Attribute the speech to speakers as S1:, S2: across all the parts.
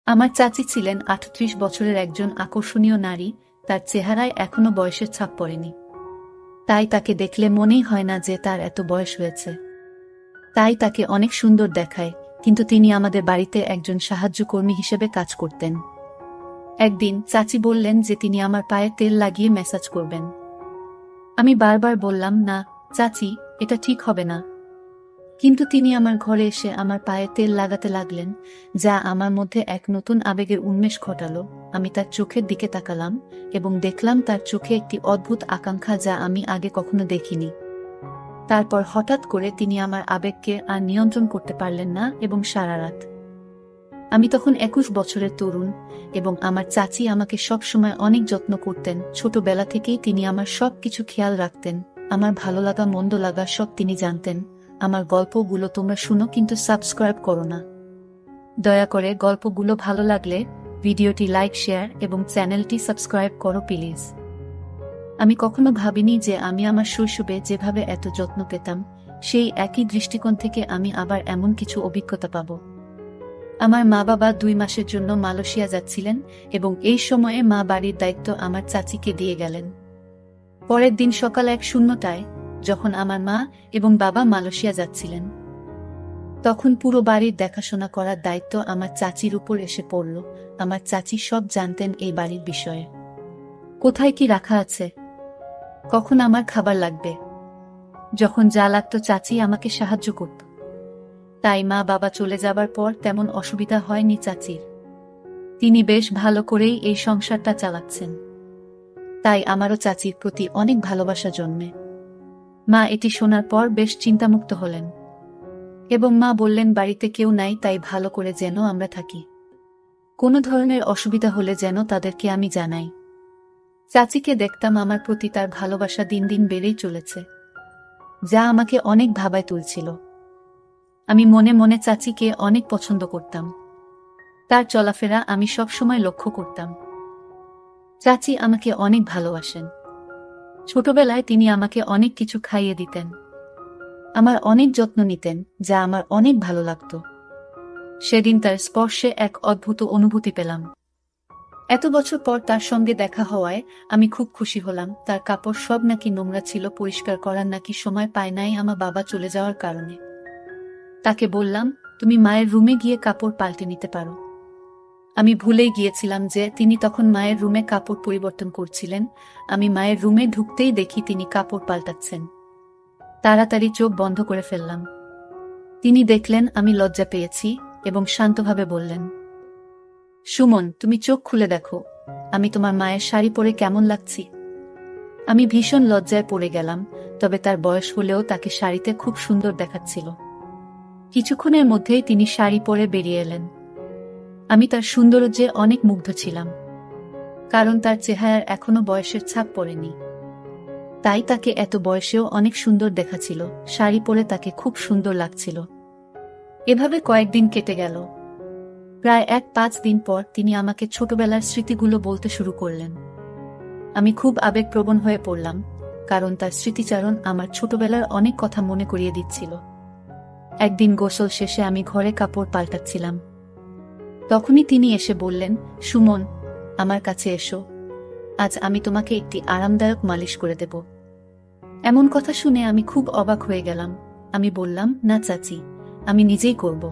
S1: আমার চাচি ছিলেন ৩৮ বছরের একজন আকর্ষণীয় নারী। তার চেহারায় এখনো বয়সের ছাপ পড়েনি, তাই তাকে দেখলে মনেই হয় না যে তার এত বয়স হয়েছে। তাই তাকে অনেক সুন্দর দেখায়, কিন্তু তিনি আমাদের বাড়িতে একজন সাহায্যকর্মী হিসেবে কাজ করতেন। একদিন চাচি বললেন যে তিনি আমার পায়ে তেল লাগিয়ে ম্যাসাজ করবেন। আমি বারবার বললাম, না চাচি, এটা ঠিক হবে না। কিন্তু তিনি আমার ঘরে এসে আমার পায়ে তেল লাগাতে লাগলেন, যা আমার মধ্যে এক নতুন আবেগের উন্মেষ ঘটালো। আমি তার চোখের দিকে তাকালাম এবং দেখলাম তার চোখে একটি অদ্ভুত আকাঙ্ক্ষা, যা আমি আগে কখনো দেখিনি। তারপর হঠাৎ করে তিনি আমার আবেগকে আর নিয়ন্ত্রণ করতে পারলেন না এবং সারা রাত। আমি তখন ২১ বছরের তরুণ এবং আমার চাচি আমাকে সবসময় অনেক যত্ন করতেন। ছোটবেলা থেকেই তিনি আমার সব কিছু খেয়াল রাখতেন, আমার ভালো লাগা মন্দ লাগা সব তিনি জানতেন। আমার গল্পগুলো তোমরা শুনো, কিন্তু সাবস্ক্রাইব করো না। দয়া করে গল্পগুলো ভালো লাগলে ভিডিওটি লাইক, শেয়ার এবং চ্যানেলটি সাবস্ক্রাইব করো প্লিজ। আমি কখনো ভাবিনি যে আমি আমার শৈশবে যেভাবে এত যত্ন পেতাম, সেই একই দৃষ্টিকোণ থেকে আমি আবার এমন কিছু অভিজ্ঞতা পাব। আমার মা বাবা ২ মাসের জন্য মালয়েশিয়া যাচ্ছিলেন এবং এই সময়ে মা বাড়ির দায়িত্ব আমার চাচিকে দিয়ে গেলেন। পরের দিন সকাল ১:০০টায় যখন আমার মা এবং বাবা মালয়েশিয়া যাচ্ছিলেন, তখন পুরো বাড়ির দেখাশোনা করার দায়িত্ব আমার চাচির উপর এসে পড়ল। আমার চাচি সব জানতেন এই বাড়ির বিষয়ে, কোথায় কি রাখা আছে, কখন আমার খাবার লাগবে। যখন যা লাগতো চাচি আমাকে সাহায্য করত। তাই মা বাবা চলে যাবার পর তেমন অসুবিধা হয়নি চাচির। তিনি বেশ ভালো করেই এই সংসারটা চালাচ্ছেন। তাই আমারও চাচির প্রতি অনেক ভালোবাসা জন্মে। মা এটি শোনার পর বেশ চিন্তামুক্ত হলেন এবং মা বললেন, বাড়িতে কেউ নাই, তাই ভালো করে যেন আমরা থাকি। কোনো ধরনের অসুবিধা হলে যেন তাদেরকে আমি জানাই। চাচিকে দেখতাম আমার প্রতি তার ভালোবাসা দিন দিন বেড়েই চলেছে, যা আমাকে অনেক ভাবায় তুলছিল। আমি মনে মনে চাচিকে অনেক পছন্দ করতাম। তার চলাফেরা আমি সবসময় লক্ষ্য করতাম। চাচি আমাকে অনেক ভালোবাসেন। ছোটবেলায় তিনি আমাকে অনেক কিছু খাইয়ে দিতেন, আমার অনেক যত্ন নিতেন, যা আমার অনেক ভালো লাগত। সেদিন তার স্পর্শে এক অদ্ভুত অনুভূতি পেলাম। এত বছর পর তার সঙ্গে দেখা হওয়ায় আমি খুব খুশি হলাম। তার কাপড় সব নাকি নোংরা ছিল, পরিষ্কার করার নাকি সময় পায় নাই আমার বাবা চলে যাওয়ার কারণে। তাকে বললাম, তুমি মায়ের রুমে গিয়ে কাপড় পাল্টে নিতে পারো। আমি ভুলেই গিয়েছিলাম যে তিনি তখন মায়ের রুমে কাপড় পরিবর্তন করছিলেন। আমি মায়ের রুমে ঢুকতেই দেখি তিনি কাপড় পাল্টাচ্ছেন। তাড়াতাড়ি চোখ বন্ধ করে ফেললাম। তিনি দেখলেন আমি লজ্জা পেয়েছি এবং শান্তভাবে বললেন, সুমন, তুমি চোখ খুলে দেখো, আমি তোমার মায়ের শাড়ি পরে কেমন লাগছি। আমি ভীষণ লজ্জায় পড়ে গেলাম, তবে তার বয়স হলেও তাকে শাড়িতে খুব সুন্দর দেখাচ্ছিল। কিছুক্ষণের মধ্যেই তিনি শাড়ি পরে বেরিয়ে এলেন। আমি তার সৌন্দর্যে অনেক মুগ্ধ ছিলাম, কারণ তার চেহারার এখনো বয়সের ছাপ পড়েনি। তাই তাকে এত বয়সেও অনেক সুন্দর দেখাচ্ছিল। শাড়ি পরে তাকে খুব সুন্দর লাগছিল। এভাবে কয়েকদিন কেটে গেল। প্রায় ৫ দিন পর তিনি আমাকে ছোটবেলার স্মৃতিগুলো বলতে শুরু করলেন। আমি খুব আবেগপ্রবণ হয়ে পড়লাম, কারণ তার স্মৃতিচারণ আমার ছোটবেলার অনেক কথা মনে করিয়ে দিচ্ছিল। একদিন গোসল শেষে আমি ঘরে কাপড় পাল্টাচ্ছিলাম। তখনই তিনি এসে বললেন, সুমন, আমার কাছে এসো, আজ আমি তোমাকে একটি আরামদায়ক মালিশ করে দেব। এমন কথা শুনে আমি খুব অবাক হয়ে গেলাম। আমি বললাম, না চাচি, আমি নিজেই করব।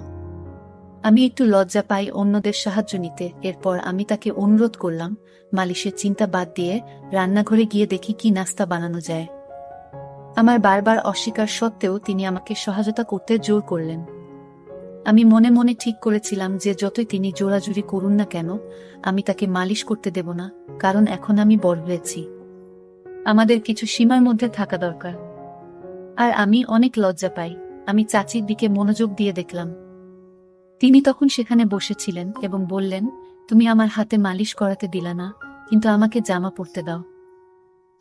S1: আমি একটু লজ্জা পাই অন্যদের সাহায্য নিতে। এরপর আমি তাকে অনুরোধ করলাম, মালিশের চিন্তা বাদ দিয়ে রান্নাঘরে গিয়ে দেখি কি নাস্তা বানানো যায়। আমার বারবার অস্বীকার সত্ত্বেও তিনি আমাকে সহায়তা করতে জোর করলেন। আমি মনে মনে ঠিক করেছিলাম যে যতই তিনি জোরাজুরি করুন না কেন, আমি তাকে মালিশ করতে দেব না, কারণ এখন আমি বড় হয়েছি। আমাদের কিছু সীমার মধ্যে থাকা দরকার। আর আমি অনেক লজ্জা পাই। আমি চাচির দিকে মনোযোগ দিয়ে দেখলাম। তিনি তখন সেখানে বসেছিলেন এবং বললেন, তুমি আমার হাতে মালিশ করাতে দিলা না, কিন্তু আমাকে জামা পরতে দাও।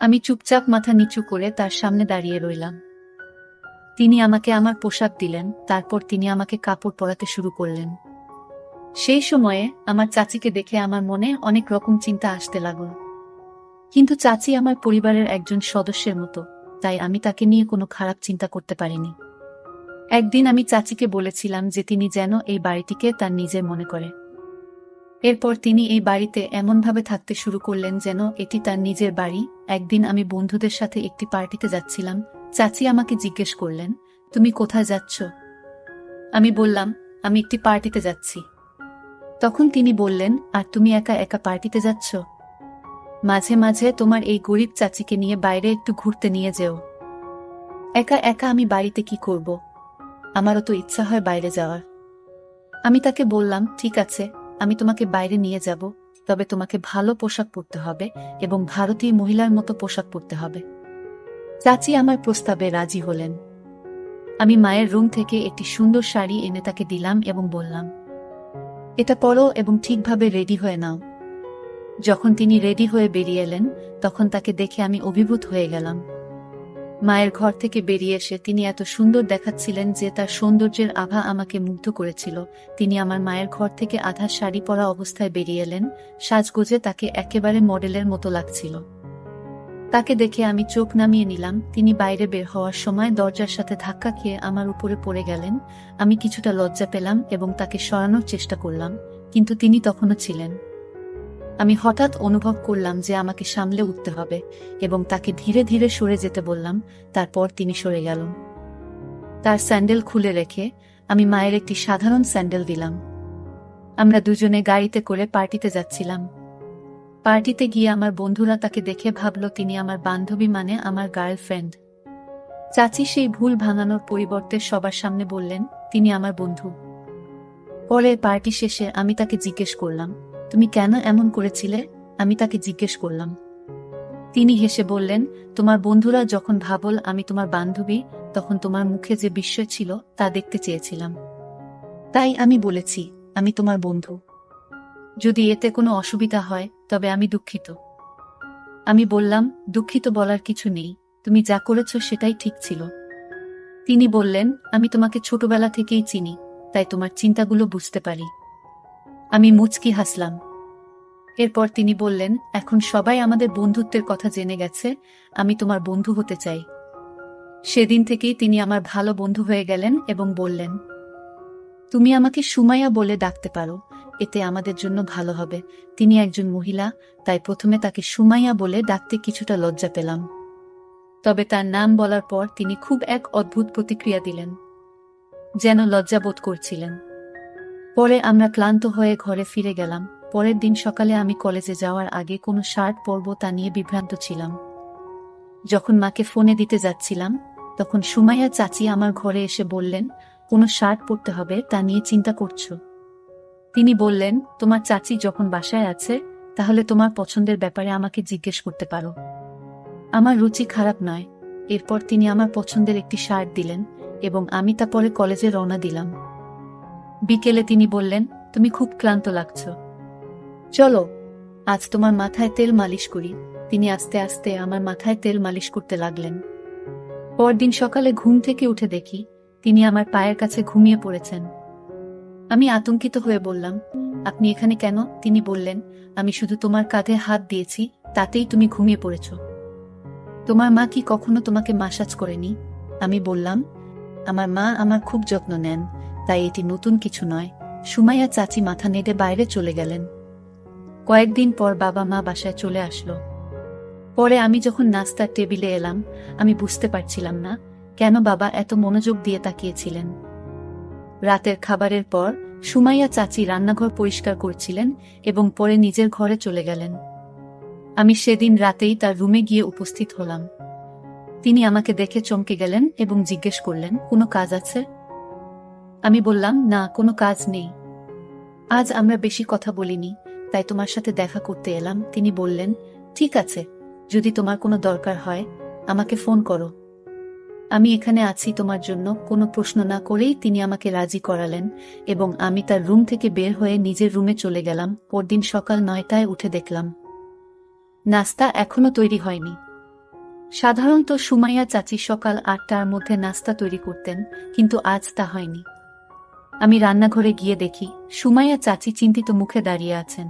S1: আমি চুপচাপ মাথা নিচু করে তার সামনে দাঁড়িয়ে রইলাম। তিনি আমাকে আমার পোশাক দিলেন, তারপর তিনি আমাকে কাপড় পরাতে শুরু করলেন। সেই সময়ে আমার চাচিকে দেখে আমার মনে অনেক রকম চিন্তা আসতে লাগল। কিন্তু চাচি আমার পরিবারের একজন সদস্যের মতো, তাই আমি তাকে নিয়ে কোনো খারাপ চিন্তা করতে পারিনি। একদিন আমি চাচিকে বলেছিলাম যে তিনি যেন এই বাড়িটিকে তার নিজের মনে করে। এরপর তিনি এই বাড়িতে এমনভাবে থাকতে শুরু করলেন যেন এটি তার নিজের বাড়ি। একদিন আমি বন্ধুদের সাথে একটি পার্টিতে যাচ্ছিলাম। চাচি আমাকে জিজ্ঞেস করলেন, তুমি কোথায় যাচ্ছ? আমি বললাম, আমি একটি পার্টিতে যাচ্ছি। তখন তিনি বললেন, আর তুমি একা একা পার্টিতে যাচ্ছ? মাঝে মাঝে তোমার এই গরিব চাচিকে নিয়ে বাইরে একটু ঘুরতে নিয়ে যেও। একা একা আমি বাড়িতে কি করব? আমারও তো ইচ্ছা হয় বাইরে যাওয়ার। আমি তাকে বললাম, ঠিক আছে, আমি তোমাকে বাইরে নিয়ে যাব, তবে তোমাকে ভালো পোশাক পরতে হবে এবং ভারতীয় মহিলার মতো পোশাক পরতে হবে। চাচি আমার প্রস্তাবে রাজি হলেন। আমি মায়ের রুম থেকে একটি সুন্দর শাড়ি এনে তাকে দিলাম এবং বললাম, এটা পরো এবং ঠিকভাবে রেডি হয়ে নাও। যখন তিনি রেডি হয়ে বেরিয়ে এলেন, তখন তাকে দেখে আমি অভিভূত হয়ে গেলাম। মায়ের ঘর থেকে বেরিয়ে এসে তিনি এত সুন্দর দেখাচ্ছিলেন যে তার সৌন্দর্যের আভা আমাকে মুগ্ধ করেছিল। তিনি আমার মায়ের ঘর থেকে আধা শাড়ি পরা অবস্থায় বেরিয়ে এলেন। সাজগোজে তাকে একেবারে মডেলের মতো লাগছিল। তাকে দেখে আমি চোখ নামিয়ে নিলাম। তিনি বাইরে বের হওয়ার সময় দরজার সাথে ধাক্কা খেয়ে আমার উপরে পড়ে গেলেন। আমি কিছুটা লজ্জা পেলাম এবং তাকে সরানোর চেষ্টা করলাম, কিন্তু তিনি তখনও ছিলেন। আমি হঠাৎ অনুভব করলাম যে আমাকে সামলে উঠতে হবে এবং তাকে ধীরে ধীরে সরে যেতে বললাম। তারপর তিনি সরে গেলেন। তার স্যান্ডেল খুলে রেখে আমি মায়ের একটি সাধারণ স্যান্ডেল দিলাম। আমরা দুজনে গাড়িতে করে পার্টিতে যাচ্ছিলাম। পার্টিতে গিয়ে আমার বন্ধুরা তাকে দেখে ভাবল তিনি আমার বান্ধবী, মানে আমার গার্লফ্রেন্ড। চাচি সেই ভুল ভাঙানোর পরিবর্তে সবার সামনে বললেন, তিনি আমার বন্ধু। পরে পার্টি শেষে আমি তাকে জিজ্ঞেস করলাম, তুমি কেন এমন করেছিলে? আমি তাকে জিজ্ঞেস করলাম। তিনি হেসে বললেন, তোমার বন্ধুরা যখন ভাবল আমি তোমার বান্ধবী, তখন তোমার মুখে যে বিস্ময় ছিল তা দেখতে চেয়েছিলাম। তাই আমি বলেছি আমি তোমার বন্ধু। যদি এতে কোনো অসুবিধা হয় তবে আমি দুঃখিত। আমি বললাম, দুঃখিত বলার কিছু নেই, তুমি যা করেছ সেটাই ঠিক ছিল। তিনি বললেন, আমি তোমাকে ছোটবেলা থেকেই চিনি, তাই তোমার চিন্তাগুলো বুঝতে পারি। আমি মুচকি হাসলাম। এরপর তিনি বললেন, এখন সবাই আমাদের বন্ধুত্বের কথা জেনে গেছে, আমি তোমার বন্ধু হতে চাই। সেদিন থেকেই তিনি আমার ভালো বন্ধু হয়ে গেলেন এবং বললেন, তুমি আমাকে সুমাইয়া বলে ডাকতে পারো, এতে আমাদের জন্য ভালো হবে। তিনি একজন মহিলা, তাই প্রথমে তাকে সুমাইয়া বলে ডাকতে কিছুটা লজ্জা পেলাম। তবে তার নাম বলার পর তিনি খুব এক অদ্ভুত প্রতিক্রিয়া দিলেন, যেন লজ্জাবোধ করছিলেন। পরে আমরা ক্লান্ত হয়ে ঘরে ফিরে গেলাম। পরের দিন সকালে আমি কলেজে যাওয়ার আগে কোনো শার্ট পরব তা নিয়ে বিভ্রান্ত ছিলাম। যখন মাকে ফোনে দিতে যাচ্ছিলাম, তখন সুমাইয়া চাচি আমার ঘরে এসে বললেন, কোনো শার্ট পরতে হবে তা নিয়ে চিন্তা করছো? তিনি বললেন, তোমার চাচি যখন বাসায় আছে, তাহলে তোমার পছন্দের ব্যাপারে আমাকে জিজ্ঞেস করতে পারো। আমার রুচি খারাপ নয়। এরপর তিনি আমার পছন্দের একটি শার্ট দিলেন এবং আমি তা পরে কলেজে রওনা দিলাম। বিকেলে তিনি বললেন, তুমি খুব ক্লান্ত লাগছো, চলো আজ তোমার মাথায় তেল মালিশ করি। তিনি আস্তে আস্তে আমার মাথায় তেল মালিশ করতে লাগলেন। পরদিন সকালে ঘুম থেকে উঠে দেখি তিনি আমার পায়ের কাছে ঘুমিয়ে পড়েছেন। আমি আতঙ্কিত হয়ে বললাম, আপনি এখানে কেন? তিনি বললেন, আমি শুধু তোমার কাঁধে হাত দিয়েছি, তাতেই তুমি ঘুমিয়ে পড়েছ। তোমার মা কি কখনো তোমাকে মাসাজ করেনি? আমি বললাম, আমার মা আমার খুব যত্ন নেন, তাই এটি নতুন কিছু নয়। সুমাইয়া চাচি মাথা নেড়ে বাইরে চলে গেলেন। কয়েকদিন পর বাবা মা বাসায় চলে আসলো। পরে আমি যখন নাস্তার টেবিলে এলাম, আমি বুঝতে পারছিলাম না কেন বাবা এত মনোযোগ দিয়ে তাকিয়েছিলেন। রাতের খাবারের পর সুমাইয়া চাচি রান্নাঘর পরিষ্কার করছিলেন এবং পরে নিজের ঘরে চলে গেলেন। আমি সেদিন রাতেই তার রুমে গিয়ে উপস্থিত হলাম। তিনি আমাকে দেখে চমকে গেলেন এবং জিজ্ঞেস করলেন, কোনো কাজ আছে? আমি বললাম, না, কোনো কাজ নেই। আজ আমরা বেশি কথা বলিনি, তাই তোমার সাথে দেখা করতে এলাম। তিনি বললেন, ঠিক আছে, যদি তোমার কোনো দরকার হয় আমাকে ফোন করো, আমি এখানে আছি তোমার জন্য। কোনো প্রশ্ন না করেই তিনি আমাকে রাজি করালেন এবং আমি তার রুম থেকে বের হয়ে নিজের রুমে চলে গেলাম। পরদিন সকাল 9টায় উঠে দেখলাম নাস্তা এখনো তৈরি হয়নি। সাধারণত সুমাইয়া চাচি সকাল 8টার মধ্যে নাস্তা তৈরি করতেন, কিন্তু আজ তা হয়নি। আমি রান্নাঘরে গিয়ে দেখি সুমাইয়া চাচি চিন্তিত মুখে দাঁড়িয়ে আছেন।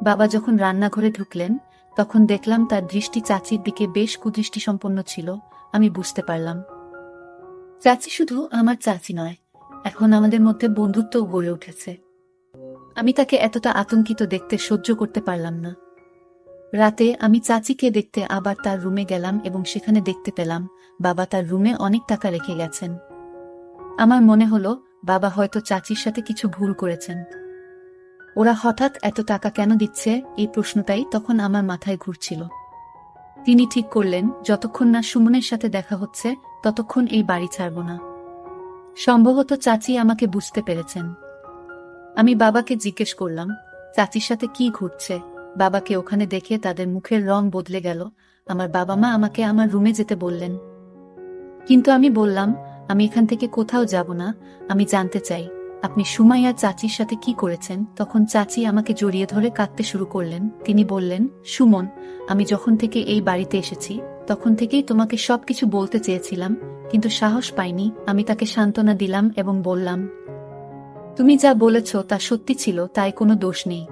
S1: বাবা যখন রান্নাঘরে ঢুকলেন, তখন দেখলাম তার দৃষ্টি চাচির দিকে বেশ কুদৃষ্টিসম্পন্ন ছিল। আমি বুঝতে পারলাম, চাচি শুধু আমার চাচি নয়, এখন আমাদের মধ্যে বন্ধুত্বও গড়ে উঠেছে। আমি তাকে এতটা আতঙ্কিত দেখতে সহ্য করতে পারলাম না। রাতে আমি চাচিকে দেখতে আবার তার রুমে গেলাম এবং সেখানে দেখতে পেলাম বাবা তার রুমে অনেক টাকা রেখে গেছেন। আমার মনে হলো বাবা হয়তো চাচির সাথে কিছু ভুল করেছেন। ওরা হঠাৎ এত টাকা কেন দিচ্ছে, এই প্রশ্নটাই তখন আমার মাথায় ঘুরছিল। তিনি ঠিক করলেন যতক্ষণ না সুমনের সাথে দেখা হচ্ছে ততক্ষণ এই বাড়ি ছাড়ব না। সম্ভবত চাচি আমাকে বুঝতে পেরেছেন। আমি বাবাকে জিজ্ঞেস করলাম, চাচির সাথে কি ঘুরছে? বাবাকে ওখানে দেখে তাদের মুখের রং বদলে গেল। আমার বাবা মা আমাকে আমার রুমে যেতে বললেন, কিন্তু আমি বললাম আমি এখান থেকে কোথাও যাব না, আমি জানতে চাই আপনি সুমাইয়ার চাচির সাথে কি করেছেন। তখন চাচি আমাকে জড়িয়ে ধরে কাঁদতে শুরু করলেন। তিনি বললেন, সুমন, আমি যখন থেকে এই বাড়িতে এসেছি তখন থেকেই তোমাকে সবকিছু বলতে চেয়েছিলাম, কিন্তু সাহস পাইনি। আমি তাকে সান্ত্বনা দিলাম এবং বললাম, তুমি যা বলেছ তা সত্যি ছিল, তাই কোনো দোষ নেই।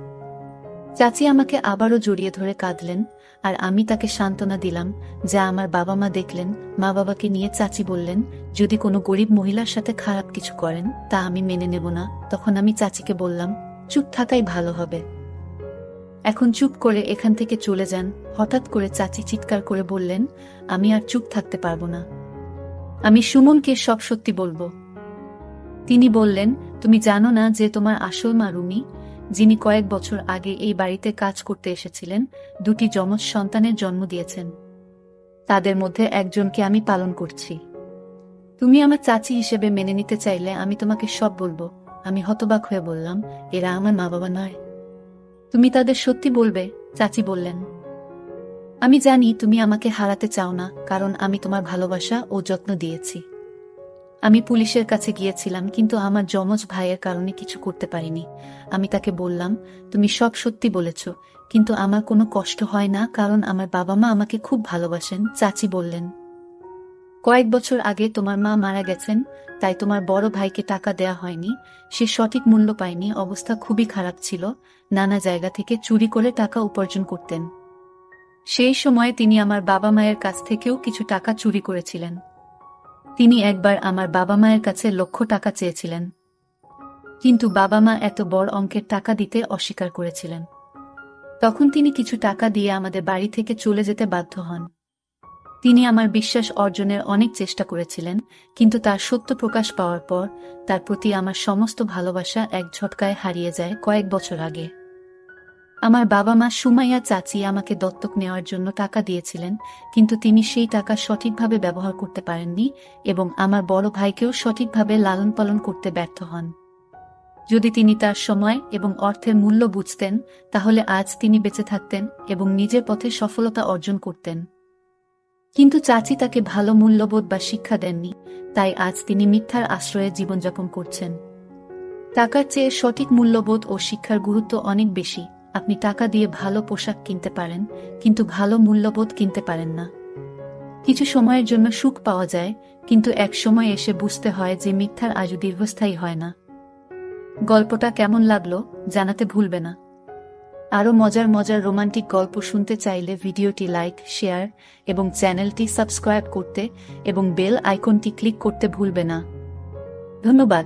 S1: চাচি আমাকে আবারও জড়িয়ে ধরে কাঁদলেন, আর আমি তাকে সান্ত্বনা দিলাম যা আমার বাবা মা দেখলেন। মা বাবাকে নিয়ে চাচি বললেন, যদি কোনো গরিব মহিলার সাথে খারাপ কিছু করেন তা আমি মেনে নেব না। তখন আমি চাচিকে বললাম, চুপ থাকাই ভালো হবে, এখন চুপ করে এখান থেকে চলে যান। হঠাৎ করে চাচি চিৎকার করে বললেন, আমি আর চুপ থাকতে পারবো না, আমি সুমনকে সব সত্যি বলবো। তিনি বললেন, তুমি জানো না যে তোমার আসল মা রুমি, যিনি কয়েক বছর আগে এই বাড়িতে কাজ করতে এসেছিলেন, দুটি যমজ সন্তানের জন্ম দিয়েছেন। তাদের মধ্যে একজনকে আমি পালন করছি। তুমি আমার চাচি হিসেবে মেনে নিতে চাইলে আমি তোমাকে সব বলবো। আমি হতবাক হয়ে বললাম, এরা আমার মা বাবা নয়, তুমি তাদের সত্যি বলবে? চাচি বললেন, আমি জানি তুমি আমাকে হারাতে চাও না, কারণ আমি তোমার ভালোবাসা ও যত্ন দিয়েছি। আমি পুলিশের কাছে গিয়েছিলাম, কিন্তু আমার যমজ ভাইয়ের কারণে কিছু করতে পারিনি। আমি তাকে বললাম, তুমি সব সত্যি বলেছ, কিন্তু আমার কোনো কষ্ট হয় না, কারণ আমার বাবা মা আমাকে খুব ভালোবাসেন। চাচি বললেন, কয়েক বছর আগে তোমার মা মারা গেছেন, তাই তোমার বড় ভাইকে টাকা দেয়া হয়নি। সে সঠিক মূল্য পায়নি, অবস্থা খুবই খারাপ ছিল, নানা জায়গা থেকে চুরি করে টাকা উপার্জন করতেন। সেই সময়ে তিনি আমার বাবা মায়ের কাছ থেকেও কিছু টাকা চুরি করেছিলেন। তিনি একবার আমার বাবা মায়ের কাছে লক্ষ টাকা চেয়েছিলেন, কিন্তু বাবা মা এত বড় অঙ্কের টাকা দিতে অস্বীকার করেছিলেন। তখন তিনি কিছু টাকা দিয়ে আমাদের বাড়ি থেকে চলে যেতে বাধ্য হন। তিনি আমার বিশ্বাস অর্জনের অনেক চেষ্টা করেছিলেন, কিন্তু তার সত্য প্রকাশ পাওয়ার পর তার প্রতি আমার সমস্ত ভালোবাসা এক ঝটকায় হারিয়ে যায় কয়েক বছর আগে। আমার বাবা মা সুমাইয়া চাচি আমাকে দত্তক নেওয়ার জন্য টাকা দিয়েছিলেন, কিন্তু তিনি সেই টাকা সঠিকভাবে ব্যবহার করতে পারেননি এবং আমার বড় ভাইকেও সঠিকভাবে লালন পালন করতে ব্যর্থ হন। যদি তিনি তার সময় এবং অর্থের মূল্য বুঝতেন, তাহলে আজ তিনি বেঁচে থাকতেন এবং নিজের পথে সফলতা অর্জন করতেন। কিন্তু চাচি তাকে ভালো মূল্যবোধ বা শিক্ষা দেননি, তাই আজ তিনি মিথ্যার আশ্রয়ে জীবনযাপন করছেন। টাকার চেয়ে সঠিক মূল্যবোধ ও শিক্ষার গুরুত্ব অনেক বেশি। আপনি টাকা দিয়ে ভালো পোশাক কিনতে পারেন, কিন্তু ভালো মূল্যবোধ কিনতে পারেন না। কিছু সময়ের জন্য সুখ পাওয়া যায়, কিন্তু এক সময় এসে বুঝতে হয় যে মিথ্যার আজও দীর্ঘস্থায়ী হয় না। গল্পটা কেমন লাগলো জানাতে ভুলবে না। আরও মজার মজার রোমান্টিক গল্প শুনতে চাইলে ভিডিওটি লাইক, শেয়ার এবং চ্যানেলটি সাবস্ক্রাইব করতে এবং বেল আইকনটি ক্লিক করতে ভুলবে না। ধন্যবাদ।